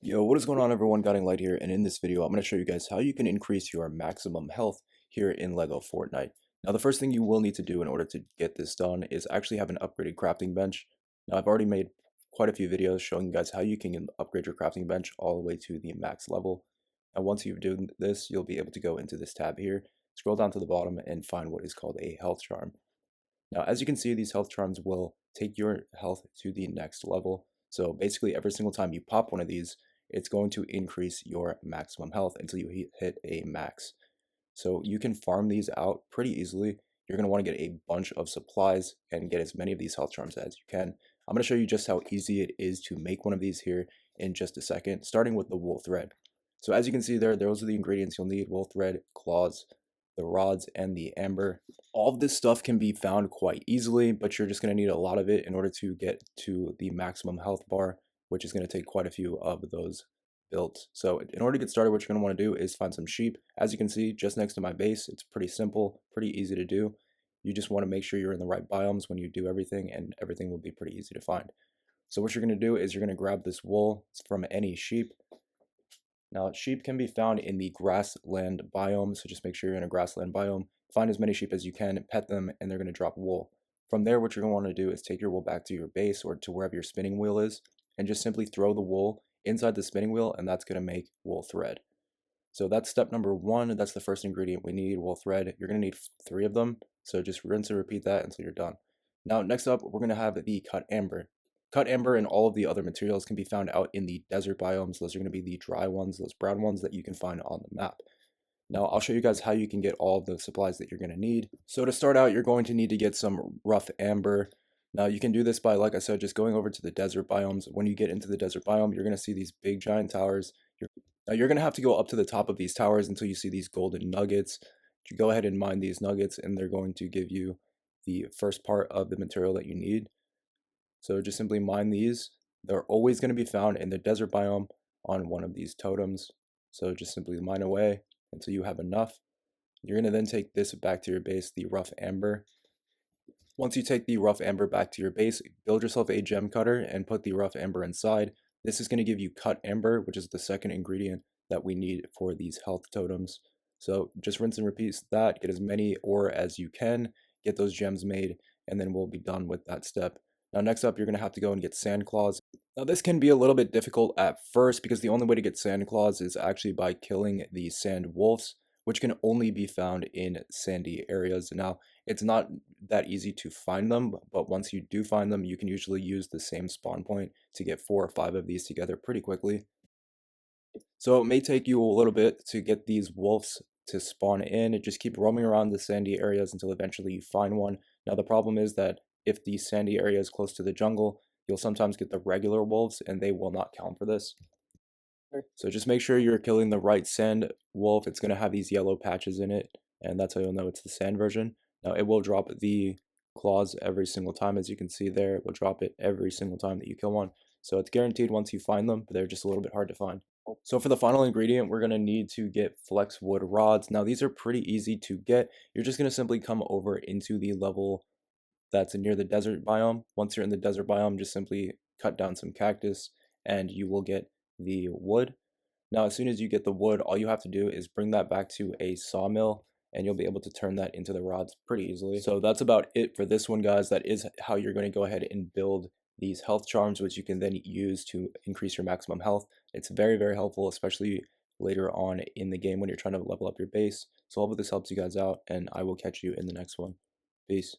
Yo, what is going on everyone, Guiding Light here, and in this video I'm going to show you guys how you can increase your maximum health here in LEGO Fortnite. Now the first thing you will need to do in order to get this done is actually have an upgraded crafting bench. Now I've already made quite a few videos showing you guys how you can upgrade your crafting bench all the way to the max level. And once you've done this, you'll be able to go into this tab here, scroll down to the bottom and find what is called a health charm. Now, as you can see, these health charms will take your health to the next level. So basically, every single time you pop one of these, it's going to increase your maximum health until you hit a max. So you can farm these out pretty easily. You're going to want to get a bunch of supplies and get as many of these health charms as you can. I'm going to show you just how easy it is to make one of these here in just a second, starting with the wool thread. So as you can see there, those are the ingredients you'll need: wool thread, claws, the rods, and the amber. All of this stuff can be found quite easily, but you're just going to need a lot of it in order to get to the maximum health bar, which is going to take quite a few of those built. So in order to get started, what you're going to want to do is find some sheep. As you can see, just next to my base, it's pretty simple, pretty easy to do. You just want to make sure you're in the right biomes when you do everything, and everything will be pretty easy to find. So what you're going to do is you're going to grab this wool from any sheep. Now, sheep can be found in the grassland biome, so just make sure you're in a grassland biome. Find as many sheep as you can, pet them, and they're going to drop wool. From there, what you're going to want to do is take your wool back to your base or to wherever your spinning wheel is, and just simply throw the wool inside the spinning wheel, and that's going to make wool thread. So that's step number one. That's the first ingredient we need, wool thread. You're going to need 3 of them, so just rinse and repeat that until you're done. Now, next up, we're going to have the cut amber. Cut amber and all of the other materials can be found out in the desert biomes. Those are going to be the dry ones, those brown ones that you can find on the map. Now, I'll show you guys how you can get all of the supplies that you're going to need. So to start out, you're going to need to get some rough amber. Now, you can do this by, like I said, just going over to the desert biomes. When you get into the desert biome, you're going to see these big giant towers. Now, you're going to have to go up to the top of these towers until you see these golden nuggets. You go ahead and mine these nuggets, and they're going to give you the first part of the material that you need. So just simply mine these. They're always going to be found in the desert biome on one of these totems. So just simply mine away until you have enough. You're going to then take this back to your base, the rough amber. Once you take the rough amber back to your base, build yourself a gem cutter and put the rough amber inside. This is going to give you cut amber, which is the second ingredient that we need for these health totems. So just rinse and repeat that, get as many ore as you can, get those gems made, and then we'll be done with that step. Now next up, you're going to have to go and get Sandclaws. Now this can be a little bit difficult at first because the only way to get Sandclaws is actually by killing the sand wolves, which can only be found in sandy areas. Now, it's not that easy to find them, but once you do find them, you can usually use the same spawn point to get 4 or 5 of these together pretty quickly. So it may take you a little bit to get these wolves to spawn in. Just keep roaming around the sandy areas until eventually you find one. Now the problem is that if the sandy area is close to the jungle, you'll sometimes get the regular wolves and they will not count for this. So just make sure you're killing the right sand wolf. It's going to have these yellow patches in it, and that's how you'll know it's the sand version. Now it will drop the claws every single time, as you can see there. It will drop it every single time that you kill one. So it's guaranteed once you find them, but they're just a little bit hard to find. So for the final ingredient, we're going to need to get flex wood rods. Now these are pretty easy to get. You're just going to simply come over into the level that's near the desert biome. Once you're in the desert biome, just simply cut down some cactus and you will get the wood. Now, as soon as you get the wood, all you have to do is bring that back to a sawmill and you'll be able to turn that into the rods pretty easily. So that's about it for this one, guys. That is how you're going to go ahead and build these health charms, which you can then use to increase your maximum health. It's very, very helpful, especially later on in the game when you're trying to level up your base. So I hope this helps you guys out, and I will catch you in the next one. Peace.